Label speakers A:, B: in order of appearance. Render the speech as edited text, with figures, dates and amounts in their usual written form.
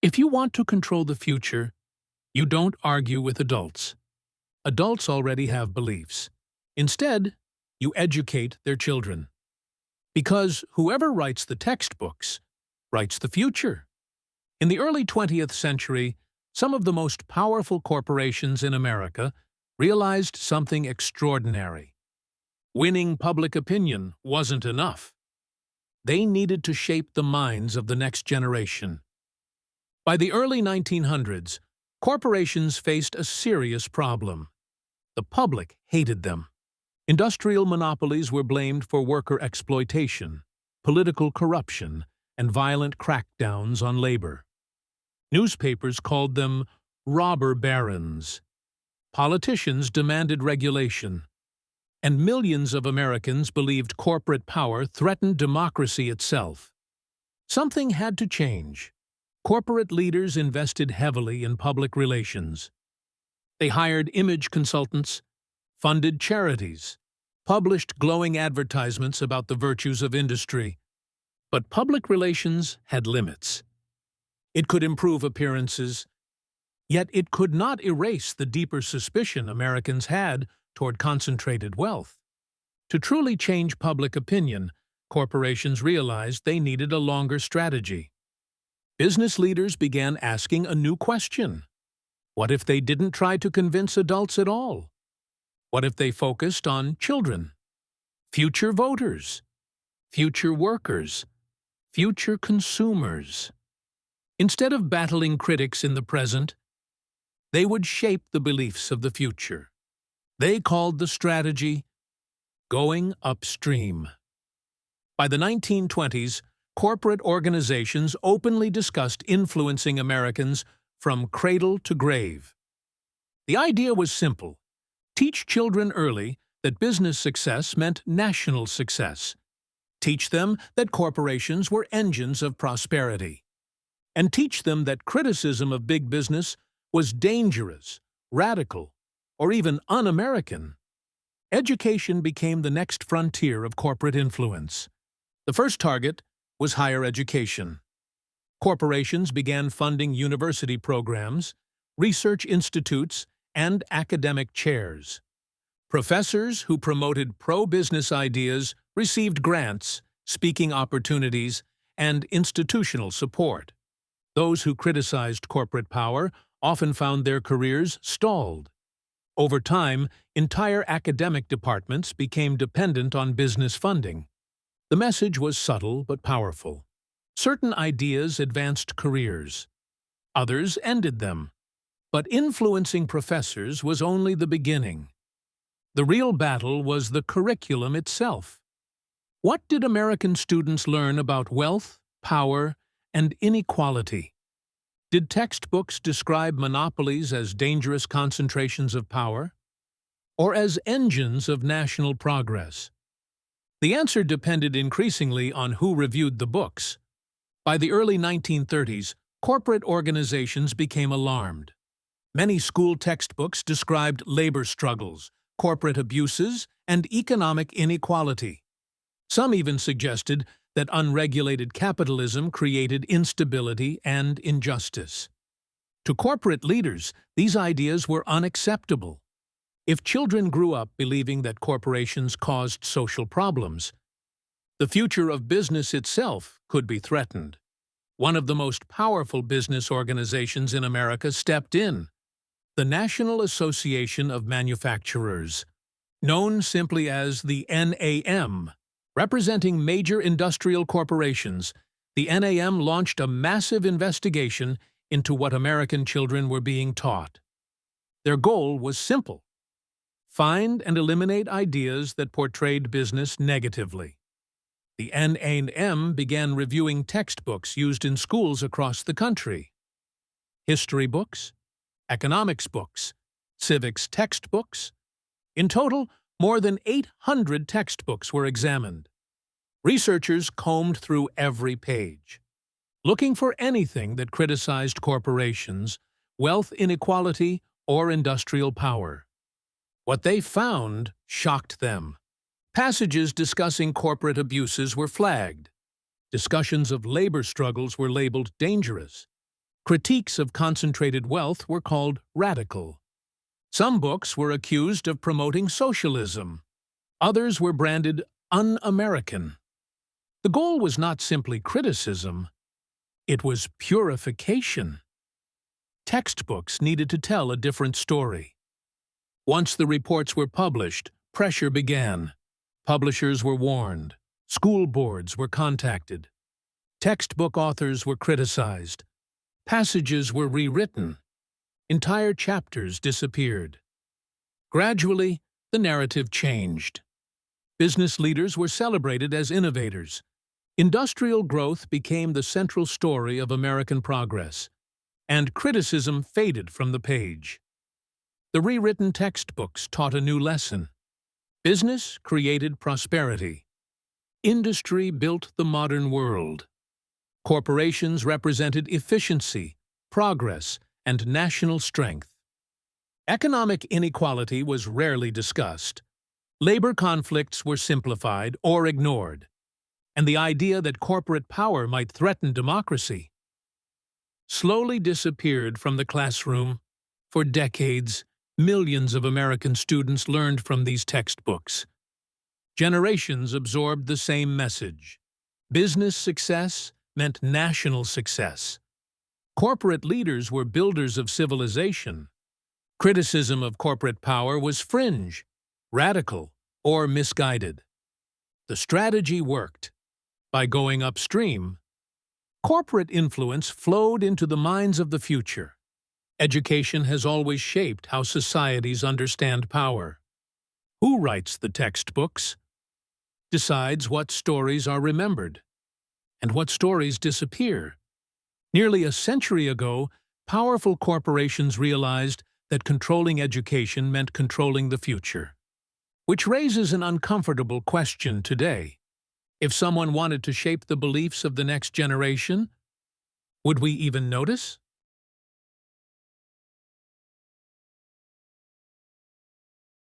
A: If you want to control the future, you don't argue with adults. Adults already have beliefs. Instead, you educate their children. Because whoever writes the textbooks writes the future. In the early 20th century, some of the most powerful corporations in America realized something extraordinary. Winning public opinion wasn't enough. They needed to shape the minds of the next generation. By the early 1900s, corporations faced a serious problem. The public hated them. Industrial monopolies were blamed for worker exploitation, political corruption, and violent crackdowns on labor. Newspapers called them robber barons. Politicians demanded regulation, and millions of Americans believed corporate power threatened democracy itself. Something had to change. Corporate leaders invested heavily in public relations. They hired image consultants, funded charities, published glowing advertisements about the virtues of industry. But public relations had limits. It could improve appearances, yet it could not erase the deeper suspicion Americans had toward concentrated wealth. To truly change public opinion, corporations realized they needed a longer strategy. Business leaders began asking a new question. What if they didn't try to convince adults at all? What if they focused on children, future voters, future workers, future consumers? Instead of battling critics in the present, they would shape the beliefs of the future. They called the strategy going upstream. By the 1920s, corporate organizations openly discussed influencing Americans from cradle to grave. The idea was simple. Teach children early that business success meant national success. Teach them that corporations were engines of prosperity. And teach them that criticism of big business was dangerous, radical, or even un-American. Education became the next frontier of corporate influence. The first target was higher education. Corporations began funding university programs, research institutes, and academic chairs. Professors who promoted pro-business ideas received grants, speaking opportunities, and institutional support. Those who criticized corporate power often found their careers stalled. Over time, entire academic departments became dependent on business funding. The message was subtle but powerful. Certain ideas advanced careers. Others ended them. But influencing professors was only the beginning. The real battle was the curriculum itself. What did American students learn about wealth, power, and inequality? Did textbooks describe monopolies as dangerous concentrations of power, or as engines of national progress? The answer depended increasingly on who reviewed the books. By the early 1930s, corporate organizations became alarmed. Many school textbooks described labor struggles, corporate abuses, and economic inequality. Some even suggested that unregulated capitalism created instability and injustice. To corporate leaders, these ideas were unacceptable. If children grew up believing that corporations caused social problems, the future of business itself could be threatened. One of the most powerful business organizations in America stepped in: the National Association of Manufacturers, known simply as the NAM. Representing major industrial corporations, the NAM launched a massive investigation into what American children were being taught. Their goal was simple: find and eliminate ideas that portrayed business negatively. The NAM began reviewing textbooks used in schools across the country. History books, economics books, civics textbooks. In total, more than 800 textbooks were examined. Researchers combed through every page, looking for anything that criticized corporations, wealth inequality, or industrial power. What they found shocked them. Passages discussing corporate abuses were flagged. Discussions of labor struggles were labeled dangerous. Critiques of concentrated wealth were called radical. Some books were accused of promoting socialism. Others were branded un-American. The goal was not simply criticism, it was purification. Textbooks needed to tell a different story. Once the reports were published, pressure began. Publishers were warned. School boards were contacted. Textbook authors were criticized. Passages were rewritten. Entire chapters disappeared. Gradually, the narrative changed. Business leaders were celebrated as innovators. Industrial growth became the central story of American progress, and criticism faded from the page. The rewritten textbooks taught a new lesson. Business created prosperity. Industry built the modern world. Corporations represented efficiency, progress, and national strength. Economic inequality was rarely discussed. Labor conflicts were simplified or ignored, and the idea that corporate power might threaten democracy slowly disappeared from the classroom. For decades, millions of American students learned from these textbooks. Generations absorbed the same message. Business success meant national success. Corporate leaders were builders of civilization. Criticism of corporate power was fringe, radical, or misguided. The strategy worked. By going upstream, corporate influence flowed into the minds of the future. Education has always shaped how societies understand power. Who writes the textbooks? Decides what stories are remembered, and what stories disappear. Nearly a century ago, powerful corporations realized that controlling education meant controlling the future. Which raises an uncomfortable question today. If someone wanted to shape the beliefs of the next generation, would we even notice?